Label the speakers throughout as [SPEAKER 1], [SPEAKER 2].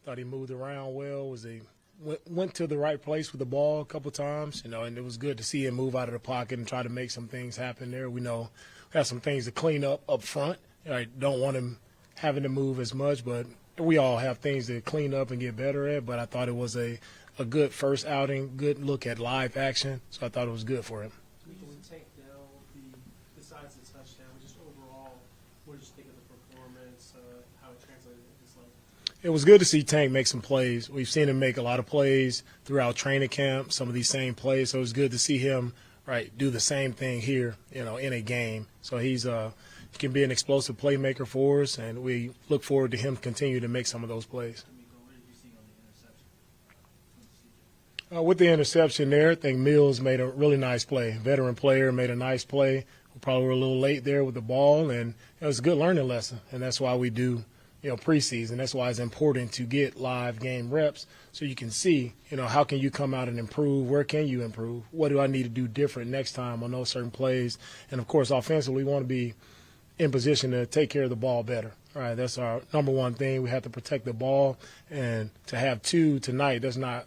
[SPEAKER 1] Thought he moved around well. Went to the right place with the ball a couple times, and it was good to see him move out of the pocket and try to make some things happen there. We know we have some things to clean up front. I don't want him having to move as much, but we all have things to clean up and get better at. But I thought it was a good first outing, good look at live action, so I thought it was good for him.
[SPEAKER 2] Besides the touchdown, just overall, what did you think of the performance, how it translated into this level?
[SPEAKER 1] It was good to see Tank make some plays. We've seen him make a lot of plays throughout training camp, some of these same plays. So it was good to see him do the same thing here, in a game. So he can be an explosive playmaker for us, and we look forward to him continue to make some of those plays.
[SPEAKER 2] What did you see on the interception?
[SPEAKER 1] With the interception there, I think Mills made a really nice play. Veteran player made a nice play. We probably were a little late there with the ball, and it was a good learning lesson. And that's why we do, preseason. That's why it's important to get live game reps so you can see, how can you come out and improve? Where can you improve? What do I need to do different next time on those certain plays? And, of course, offensively, we want to be in position to take care of the ball better. All right, that's our number one thing. We have to protect the ball, and to have two tonight, that's not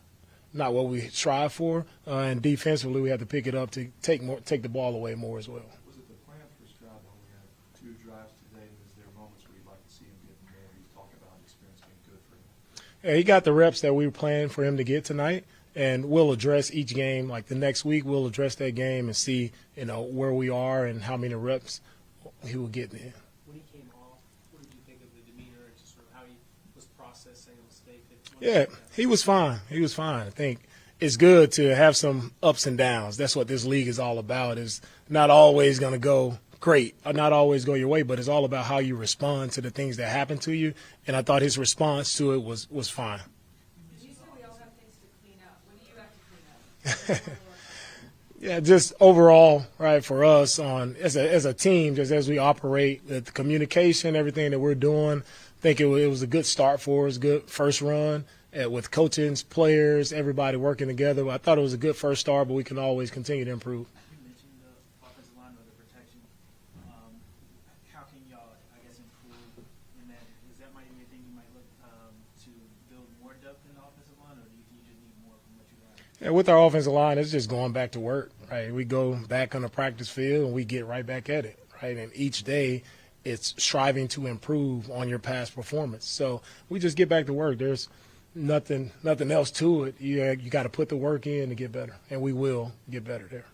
[SPEAKER 1] what we strive for. And defensively, we have to pick it up to take the ball away more as well.
[SPEAKER 3] Was it the plan for Stroud when we had 2 drives today? Was there moments where you'd like to see him get more? He's talking about experience being good for him.
[SPEAKER 1] Yeah, he got the reps that we were planning for him to get tonight, and we'll address each game. Like the next week, we'll address that game and see, where we are and how many reps he will get in.
[SPEAKER 2] When he came off, what did you think of the demeanor and just sort of how he was processing the mistake?
[SPEAKER 1] Yeah, he was fine. He was fine. I think it's good to have some ups and downs. That's what this league is all about. It's not always going to go great or not always go your way, but it's all about how you respond to the things that happen to you. And I thought his response to it was fine.
[SPEAKER 4] You said we all have things to clean up. What do you have to clean up?
[SPEAKER 1] Yeah, just overall, for us as a team, just as we operate, the communication, everything that we're doing, I think it was a good start for us, good first run with coaching, players, everybody working together. I thought it was a good first start, but we can always continue to improve.
[SPEAKER 2] You mentioned the offensive line or the protection. How can y'all, improve in that? Is that might be a thing you might look to build more depth in the offensive line, or do you think you just need more from what you have?
[SPEAKER 1] Yeah, with our offensive line, it's just going back to work, We go back on the practice field and we get right back at it, And each day it's striving to improve on your past performance. So we just get back to work. There's nothing else to it. You got to put the work in to get better, and we will get better there.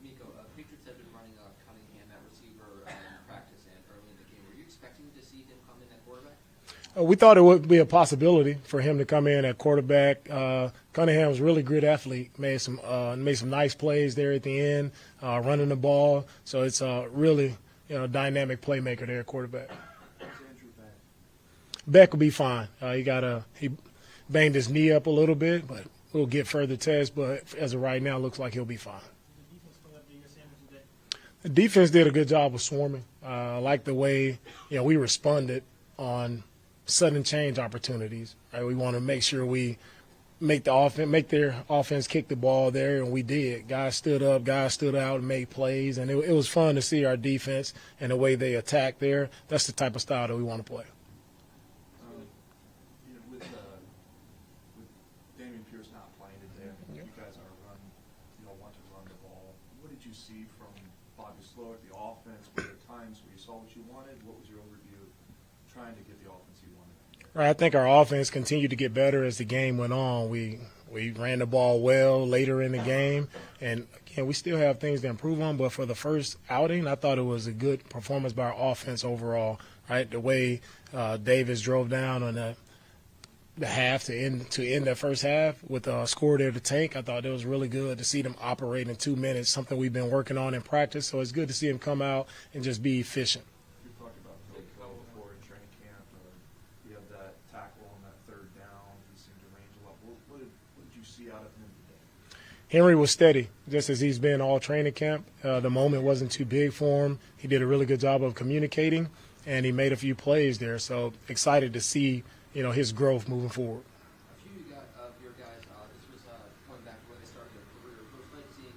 [SPEAKER 5] DeMeco, Patriots have been running Cunningham at receiver in practice and early in the game. Were you expecting to see him come in at quarterback?
[SPEAKER 1] We thought it would be a possibility for him to come in at quarterback. Cunningham was a really good athlete, made some nice plays there at the end, running the ball. So it's really dynamic playmaker there at quarterback. Beck will be fine. He banged his knee up a little bit, but we'll get further tests. But as of right now, it looks like he'll be fine. The defense did a good job of swarming. I like the way we responded on sudden change opportunities. We want to make sure we make their offense kick the ball there, and we did. Guys stood up, guys stood out and made plays, and it was fun to see our defense and the way they attacked there. That's the type of style that we want to play.
[SPEAKER 3] You guys want to run the ball. What did you see from Bobby Slow at the offense? Were there times where you saw what you wanted? What was your overview of trying to get the offense you wanted?
[SPEAKER 1] Right, I think our offense continued to get better as the game went on. We ran the ball well later in the game, and again, we still have things to improve on. But for the first outing, I thought it was a good performance by our offense overall. The way Davis drove down on the half to end that first half with a score there to Tank. I thought it was really good to see them operate in 2 minutes, something we've been working on in practice. So it's good to see him come out and just be efficient.
[SPEAKER 3] You talked about DeMeco before in training camp. You had that tackle on that third down. He seemed to range a lot. What did you see out of him today?
[SPEAKER 1] Henry was steady, just as he's been all training camp. The moment wasn't too big for him. He did a really good job of communicating, and he made a few plays there. So excited to see his growth moving forward.
[SPEAKER 5] A few of your guys, this was going back to when they started their career. It was like seeing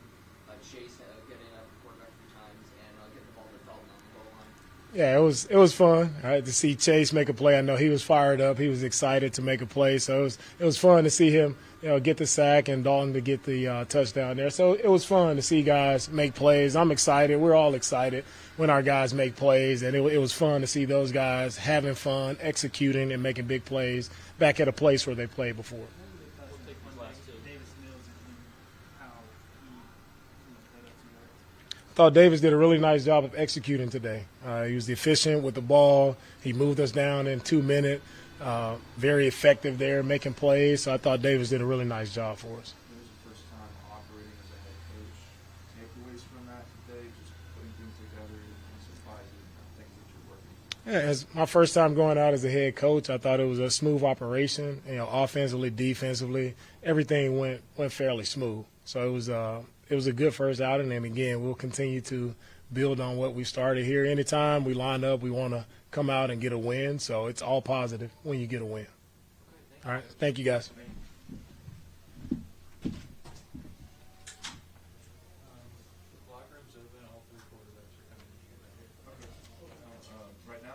[SPEAKER 5] Chase get in at quarterback a few times and get the ball to Dalton on the goal line.
[SPEAKER 1] Yeah, it was fun. I had to see Chase make a play. I know he was fired up. He was excited to make a play. So it was fun to see him, get the sack and Dalton to get the touchdown there. So it was fun to see guys make plays. I'm excited. We're all excited when our guys make plays, and it was fun to see those guys having fun, executing, and making big plays back at a place where they played before.
[SPEAKER 2] Davis Mills and how he played up to your
[SPEAKER 1] I thought Davis did a really nice job of executing today. He was efficient with the ball. He moved us down in 2 minutes. Very effective there, making plays. So I thought Davis did a really nice job for us.
[SPEAKER 3] It was your first time operating as a head coach. Takeaways from that today, just putting things together, and surprises, things that you're working on.
[SPEAKER 1] Yeah, as my first time going out as a head coach, I thought it was a smooth operation. Offensively, defensively, everything went fairly smooth. So it was a good first outing, and again, we'll continue to build on what we started here. Anytime we line up, we want to come out and get a win. So it's all positive when you get a win. All right, thank you guys.
[SPEAKER 3] Right now?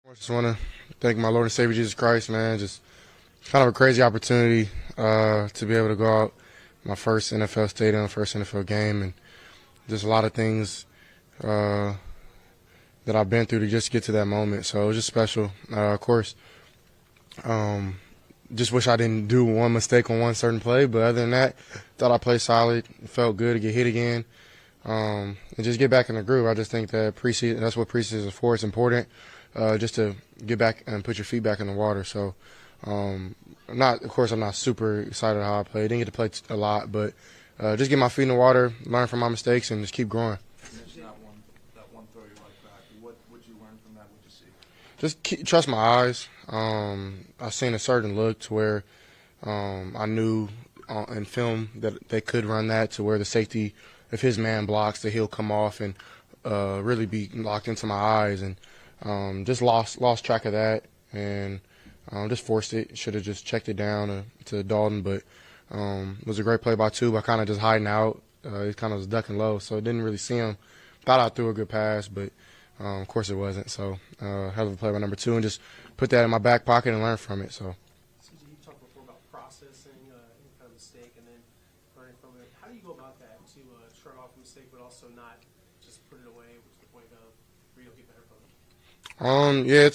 [SPEAKER 6] I just want to thank my Lord and Savior Jesus Christ, man. Just kind of a crazy opportunity to be able to go out my first NFL stadium, first NFL game, and just a lot of things that I've been through to just get to that moment. So it was just special. Of course, just wish I didn't do one mistake on one certain play, but other than that, thought I played solid. It felt good to get hit again and just get back in the groove. I just think that preseason, that's what preseason is for. It's important just to get back and put your feet back in the water. So I'm not super excited how I played. Didn't get to play a lot, but just get my feet in the water, learn from my mistakes, and just keep growing.
[SPEAKER 3] You mentioned that one throw you like back. What would you learn from that? What did you see?
[SPEAKER 6] Just trust my eyes. I seen a certain look to where I knew in film that they could run that to where the safety, if his man blocks, that he'll come off and really be locked into my eyes, and just lost track of that and just forced it. Should have just checked it down to Dalton, but it was a great play by Tube. I kind of just hiding out. He kind of was ducking low, so didn't really see him. Thought I threw a good pass, but of course it wasn't. So hell of a play by number 2, and just put that in my back pocket and learn from it. So.
[SPEAKER 7] CJ, you talked before about processing any kind of mistake and then learning from it. How do you go about that to shrug off a mistake, but also not just put it away, which is the point of where you'll get better from it?
[SPEAKER 6] Yeah,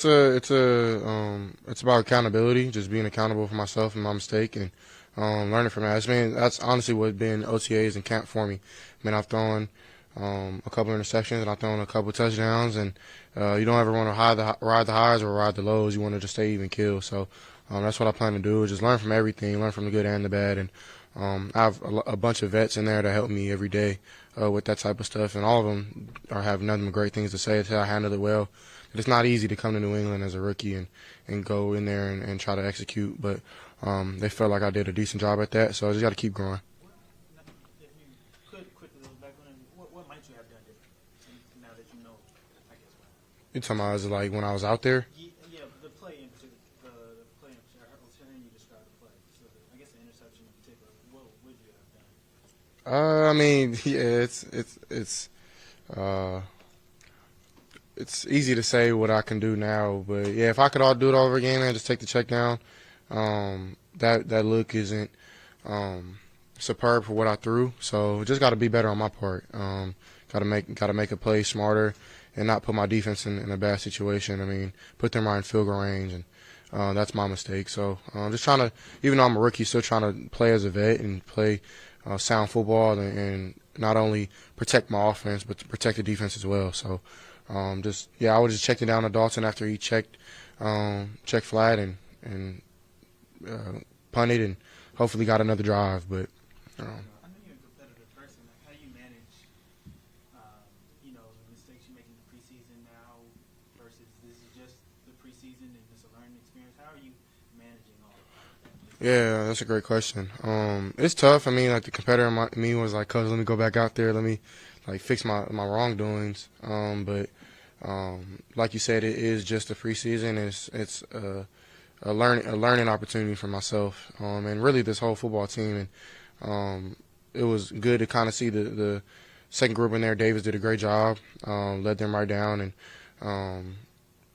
[SPEAKER 6] it's about accountability, just being accountable for myself and my mistake, and learning from that. That's honestly what been OTAs and camp for me. I've thrown a couple interceptions and I've thrown a couple touchdowns, and you don't ever want to ride the highs or ride the lows. You want to just stay even kill. So that's what I plan to do, is just learn from everything, learn from the good and the bad. And I have a bunch of vets in there that help me every day with that type of stuff, and all of them have nothing but great things to say. I handled it well. It's not easy to come to New England as a rookie and go in there and try to execute, but they felt like I did a decent job at that, so I just got to keep growing.
[SPEAKER 2] If you could quickly look back on it, what might you have done different now that you know, I guess, what?
[SPEAKER 6] You're talking about is like when I was out there?
[SPEAKER 2] Yeah, the play in particular, the play in particular, I was hearing you describe the play. So I guess the interception in particular, what would you have done?
[SPEAKER 6] It's easy to say what I can do now, but yeah, if I could do it all over again, man, just take the check down. That look isn't superb for what I threw, so just got to be better on my part. Got to make a play smarter and not put my defense in a bad situation. Put them right in field goal range, and that's my mistake. So just trying to, even though I'm a rookie, still trying to play as a vet and play sound football and not only protect my offense but to protect the defense as well. So I would just check it down to Dalton after he checked flat and punted and hopefully got another drive. But
[SPEAKER 2] I know you're a competitive person. How do you manage, the mistakes you make in the preseason now versus this is just the preseason and it's a learning experience? How are you managing all of that?
[SPEAKER 6] yeah, that's a great question. It's tough. The competitor in me was like, "Coach, let me go back out there. Let me fix my wrongdoings." But like you said, it is just a preseason. It's a learning opportunity for myself, and really this whole football team. And it was good to kind of see the second group in there. Davis did a great job, led them right down, and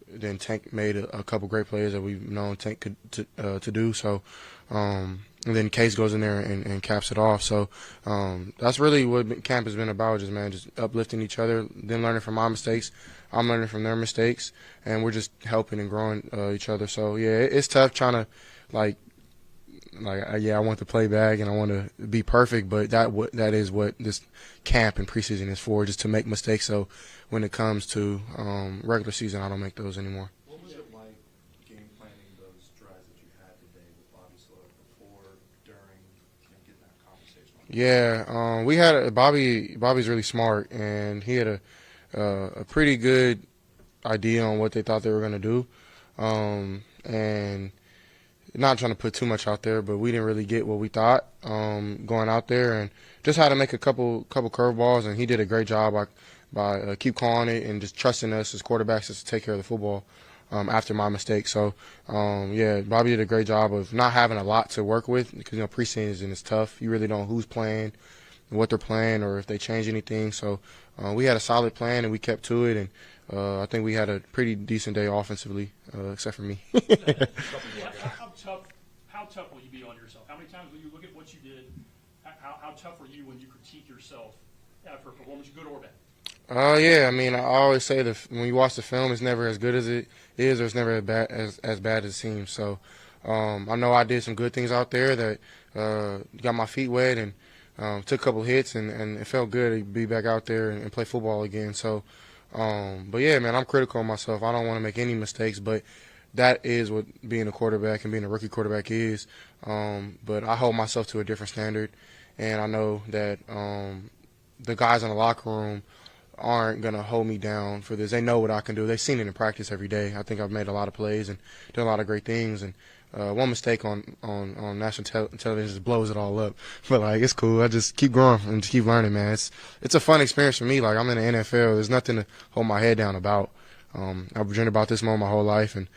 [SPEAKER 6] then Tank made a couple great plays that we've known Tank could to do. So, and then Case goes in there and caps it off. So that's really what camp has been about, just uplifting each other, then learning from my mistakes. I'm learning from their mistakes, and we're just helping and growing each other. So, yeah, it's tough trying to, I want to play back and I want to be perfect, but that is what this camp and preseason is for, just to make mistakes. So when it comes to regular season, I don't make those anymore.
[SPEAKER 3] What was it like game planning those drives that you had today with Bobby Slow before, during, and getting that conversation?
[SPEAKER 6] Yeah, we had Bobby's really smart, and he had a pretty good idea on what they thought they were going to do, and not trying to put too much out there, but we didn't really get what we thought going out there, and just had to make a couple curveballs, and he did a great job by keep calling it and just trusting us as quarterbacks just to take care of the football after my mistake. So, Bobby did a great job of not having a lot to work with because, preseason is tough. You really don't know who's playing, what they're playing, or if they change anything. So we had a solid plan, and we kept to it, I think we had a pretty decent day offensively, except for me.
[SPEAKER 8] How tough will you be on yourself? How many times will you look at what you did? How tough are you when you critique yourself after a performance, good or bad?
[SPEAKER 6] Yeah, I mean, I always say that when you watch the film, it's never as good as it is, or it's never as bad as it seems. So I know I did some good things out there that got my feet wet and took a couple hits, and it felt good to be back out there and play football again. So, but yeah, man, I'm critical of myself. I don't want to make any mistakes, but that is what being a quarterback and being a rookie quarterback is. But I hold myself to a different standard, and I know that the guys in the locker room aren't going to hold me down for this. They know what I can do. They've seen it in practice every day. I think I've made a lot of plays and done a lot of great things. And one mistake on national television just blows it all up. But, like, it's cool. I just keep growing and just keep learning, man. It's a fun experience for me. Like, I'm in the NFL. There's nothing to hold my head down about. I've dreamed about this moment my whole life, and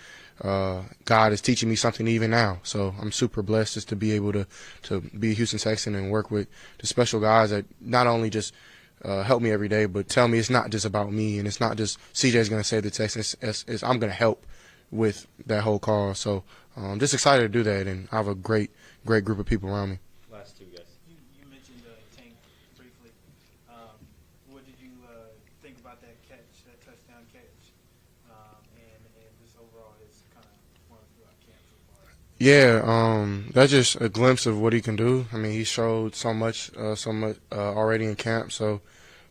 [SPEAKER 6] God is teaching me something even now. So I'm super blessed just to be able to be a Houston Texan and work with the special guys that not only just help me every day, but tell me it's not just about me, and it's not just CJ's going to save the Texans. It's I'm going to help with that whole cause. So I'm just excited to do that, and I have a great group of people around me.
[SPEAKER 9] Last two guys.
[SPEAKER 2] You mentioned Tank briefly. What did you think about that catch, that touchdown catch, and just overall his kind of performance throughout camp so far?
[SPEAKER 6] Yeah, that's just a glimpse of what he can do. I mean, he showed so much already in camp. So,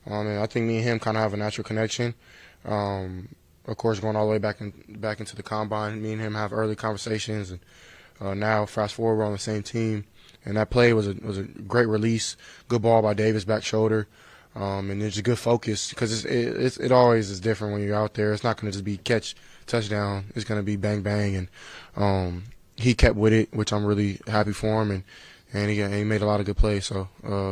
[SPEAKER 6] I think me and him kind of have a natural connection. Of course, going all the way back into the combine, me and him have early conversations, and now fast forward, we're on the same team. And that play was a great release, good ball by Davis, back shoulder, and it's a good focus because it always is different when you're out there. It's not going to just be catch, touchdown. It's going to be bang bang, and he kept with it, which I'm really happy for him, and he made a lot of good plays. So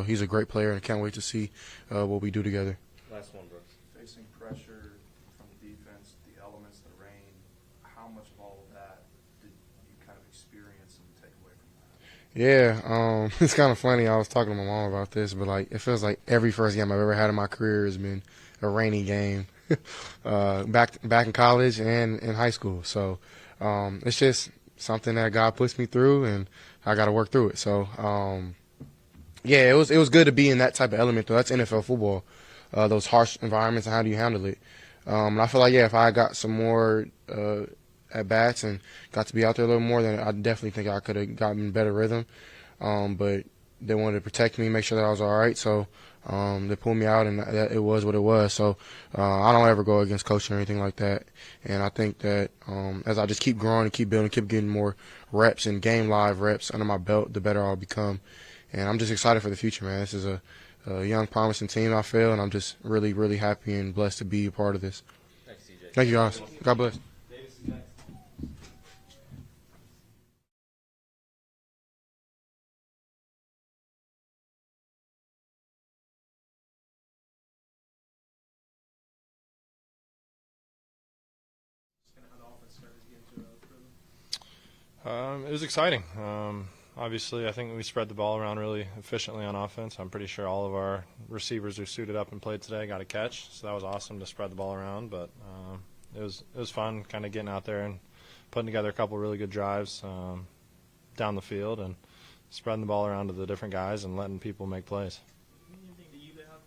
[SPEAKER 6] he's a great player, and I can't wait to see what we do together.
[SPEAKER 9] Last one, Brooks.
[SPEAKER 3] Facing pressure from the defense, the elements, the rain, how much of all of that did you kind of experience and take away from that?
[SPEAKER 6] Yeah, it's kind of funny. I was talking to my mom about this, but like it feels like every first game I've ever had in my career has been a rainy game, back in college and in high school. So it's just something that God puts me through, and I got to work through it. So yeah, it was good to be in that type of element though. That's NFL football, those harsh environments, and how do you handle it? And I feel like if I got some more at bats and got to be out there a little more, then I definitely think I could have gotten better rhythm. But they wanted to protect me, make sure that I was all right. So they pulled me out, and it was what it was. So I don't ever go against coaching or anything like that. And I think that as I just keep growing and keep building, keep getting more reps and game live reps under my belt, the better I'll become. And I'm just excited for the future, man. This is a young, promising team, I feel, and I'm just really, really happy and blessed to be a part of this.
[SPEAKER 9] Thanks, CJ.
[SPEAKER 6] Thank you, guys. God bless.
[SPEAKER 9] Davis is next.
[SPEAKER 2] Just kind of how the offense started to get into a rhythm.
[SPEAKER 10] It was exciting. Obviously, I think we spread the ball around really efficiently on offense. I'm pretty sure all of our receivers who suited up and played today got a catch, so that was awesome to spread the ball around. But it was fun kind of getting out there and putting together a couple really good drives down the field and spreading the ball around to the different guys and letting people make plays.
[SPEAKER 2] Anything that you have,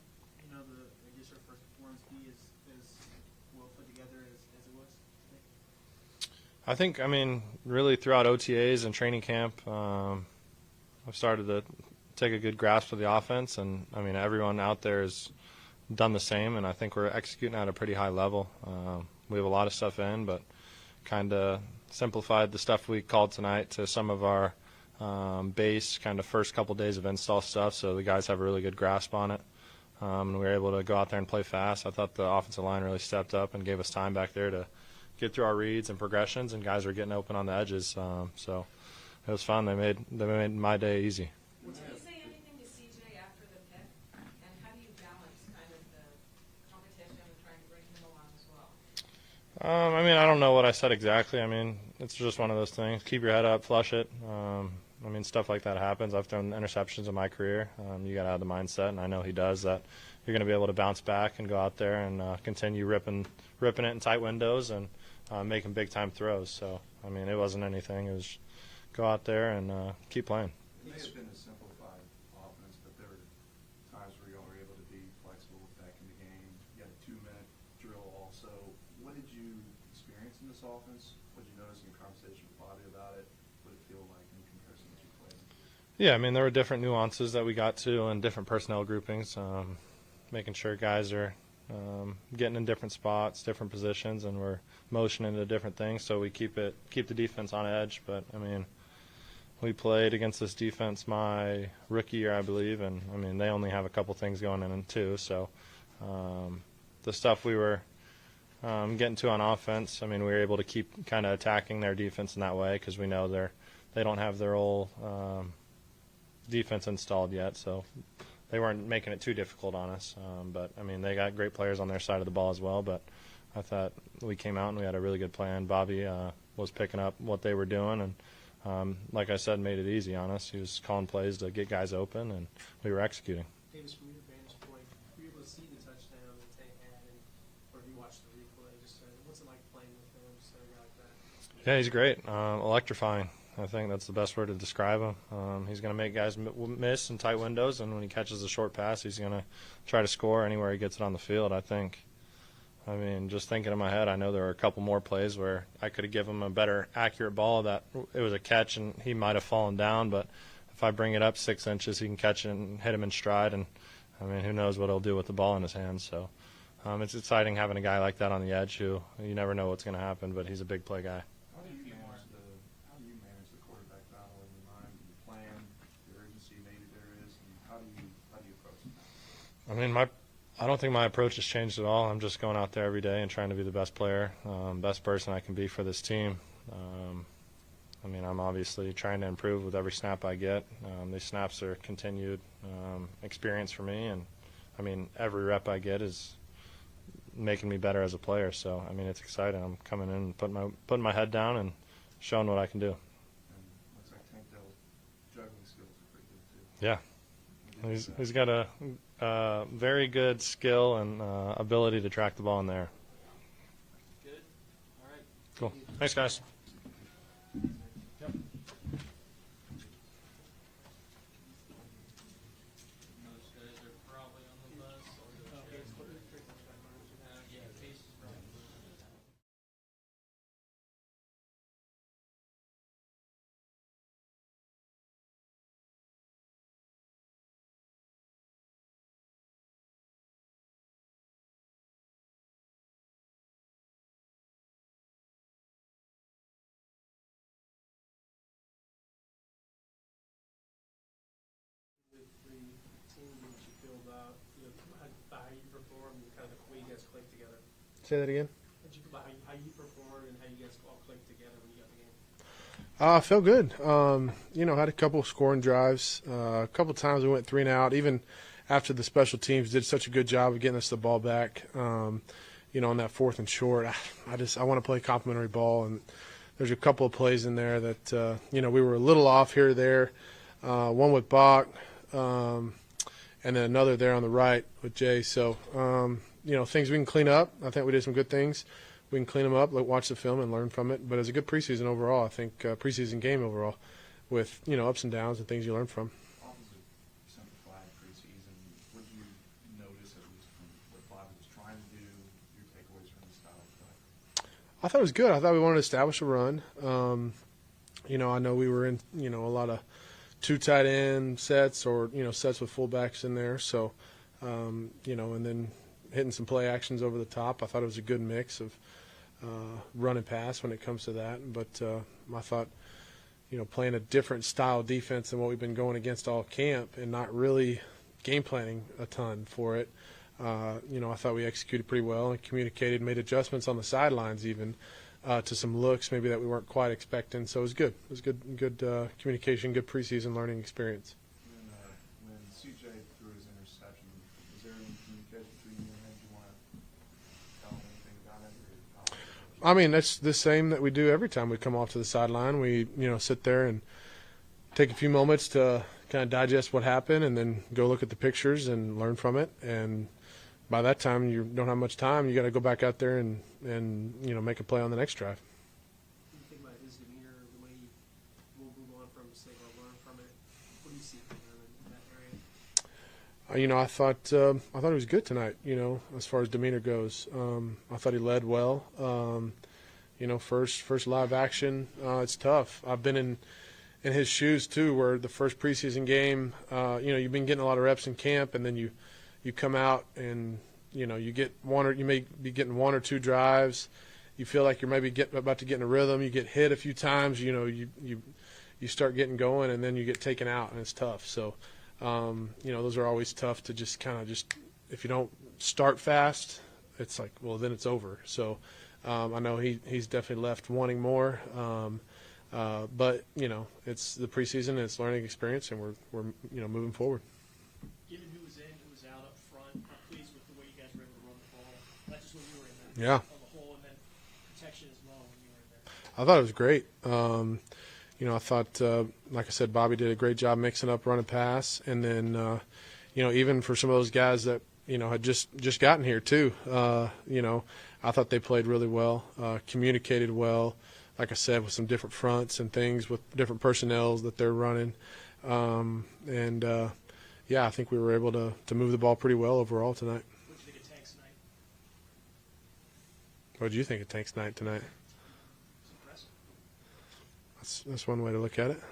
[SPEAKER 2] I guess your first performance be as well put together as it was today?
[SPEAKER 10] I think, really throughout OTAs and training camp, I've started to take a good grasp of the offense, and everyone out there has done the same, and I think we're executing at a pretty high level. We have a lot of stuff in, but kind of simplified the stuff we called tonight to some of our base kind of first couple days of install stuff, so the guys have a really good grasp on it. And we were able to go out there and play fast. I thought the offensive line really stepped up and gave us time back there to get through our reads and progressions, and guys were getting open on the edges. So it was fun. They made my day easy.
[SPEAKER 4] Did you say anything to CJ after the pick? And how do you balance kind of the competition and trying to bring him along as well?
[SPEAKER 10] I don't know what I said exactly. It's just one of those things. Keep your head up, flush it. I mean, stuff like that happens. I've thrown interceptions in my career. You got to have the mindset, and I know he does, that you're going to be able to bounce back and go out there and continue ripping it in tight windows and making big-time throws. So, I mean, it wasn't anything. It was go out there and keep playing.
[SPEAKER 3] It may have been a simplified offense, but there were times where you all were able to be flexible back in the game. You had a 2-minute drill also. What did you experience in this offense? What did you notice in your conversation with Bobby about it? What did it feel like in comparison to what you played?
[SPEAKER 10] Yeah, I mean, there were different nuances that we got to and different personnel groupings, making sure guys are getting in different spots, different positions, and we're motioning to different things, so we keep the defense on edge. But, I mean, we played against this defense my rookie year, I believe, and, I mean, they only have a couple things going in too. So the stuff we were getting to on offense, I mean, we were able to keep kind of attacking their defense in that way because we know they don't have their whole defense installed yet, so they weren't making it too difficult on us. But, I mean, they got great players on their side of the ball as well, but I thought we came out and we had a really good plan. Bobby was picking up what they were doing and, like I said, made it easy on us. He was calling plays to get guys open, and we were executing.
[SPEAKER 7] Davis, from your vantage point, were you able to see the touchdown that they had, or have you watched the replay? Just what's it like playing with him, just a guy like that?
[SPEAKER 10] Yeah, he's great. Electrifying. I think that's the best word to describe him. He's going to make guys miss in tight windows, and when he catches a short pass, he's going to try to score anywhere he gets it on the field, I think. I mean, just thinking in my head, I know there were a couple more plays where I could have given him a better accurate ball that it was a catch and he might have fallen down, but if I bring it up 6 inches, he can catch it and hit him in stride, and, I mean, who knows what he'll do with the ball in his hands. So it's exciting having a guy like that on the edge who you never know what's going to happen, but he's a big play guy.
[SPEAKER 3] How do you manage the quarterback battle in your mind, your plan, the urgency maybe there is, and how do you approach it?
[SPEAKER 10] I mean, I don't think my approach has changed at all. I'm just going out there every day and trying to be the best player, best person I can be for this team. I mean, I'm obviously trying to improve with every snap I get. These snaps are continued experience for me, and, I mean, every rep I get is making me better as a player. So, I mean, it's exciting. I'm coming in and putting my head down and showing what I can do.
[SPEAKER 3] And looks like Tank Dell's juggling skills are pretty good too.
[SPEAKER 10] Yeah. He's got a very good skill and ability to track the ball in there.
[SPEAKER 2] Good. All right.
[SPEAKER 10] Cool. Thanks, guys.
[SPEAKER 2] Most guys are probably on the bus.
[SPEAKER 7] Okay, so what are the tricks like that?
[SPEAKER 2] Yeah, Case is probably.
[SPEAKER 7] The team that you feel about, how you perform and kind of the way you guys click together.
[SPEAKER 1] Say that again.
[SPEAKER 7] How you perform and how you guys all click together when you got the game.
[SPEAKER 1] Felt good. Had a couple scoring drives. A couple times we went 3 and out. Even after the special teams did such a good job of getting us the ball back, on that 4th and short, I want to play complimentary ball. And there's a couple of plays in there that, we were a little off here or there. One with Bach, and then another there on the right with Jay. So, things we can clean up. I think we did some good things. We can clean them up, watch the film, and learn from it. But it's a good preseason overall. I think preseason game overall, with ups and downs and things you learn from.
[SPEAKER 3] Obviously, simplified preseason. What did you notice, at least from what Bobby was trying to do, your takeaways from the style of play?
[SPEAKER 1] I thought it was good. I thought we wanted to establish a run. I know we were in a lot of 2 tight end sets or sets with fullbacks in there. So, and then hitting some play actions over the top. I thought it was a good mix of run and pass when it comes to that. But I thought, playing a different style defense than what we've been going against all camp and not really game planning a ton for it. I thought we executed pretty well and communicated, made adjustments on the sidelines even to some looks maybe that we weren't quite expecting. So it was good. It was good communication, good preseason learning experience.
[SPEAKER 3] When CJ threw his interception, was there any communication between you and him? Do you want to tell him anything about it?
[SPEAKER 1] I mean, that's the same that we do every time we come off to the sideline. We, sit there and
[SPEAKER 11] take a few moments to kind of digest what happened and then go look at the pictures and learn from it. And by that time, you don't have much time. You got to go back out there and make a play on the next drive.
[SPEAKER 7] What do you think about his demeanor, the way he will move on from a mistake or learn from it? What do you see from him in that area?
[SPEAKER 11] I thought he was good tonight. As far as demeanor goes, I thought he led well. First live action, it's tough. I've been in his shoes too, where the first preseason game, you've been getting a lot of reps in camp, and then you come out and you get you may be getting one or two drives. You feel like you're maybe about to get in a rhythm. You get hit a few times. You start getting going, and then you get taken out, and it's tough. So, those are always tough to just if you don't start fast, it's like, well, then it's over. So, I know he's definitely left wanting more. But it's the preseason and it's learning experience, and we're moving forward.
[SPEAKER 8] Given who was in, who was out up front, I'm pleased with the way you guys were able to run the ball, not just when you were in there,
[SPEAKER 11] Yeah.
[SPEAKER 8] on the whole, and then protection as well when you were in there.
[SPEAKER 11] I thought it was great. I thought, like I said, Bobby did a great job mixing up run and pass, and then even for some of those guys that had just gotten here too, I thought they played really well, communicated well. Like I said, with some different fronts and things with different personnels that they're running. I think we were able to move the ball pretty well overall tonight.
[SPEAKER 8] What did you think of Tank's night?
[SPEAKER 11] What did you think of Tank's night tonight?
[SPEAKER 8] It's impressive.
[SPEAKER 11] That's one way to look at it.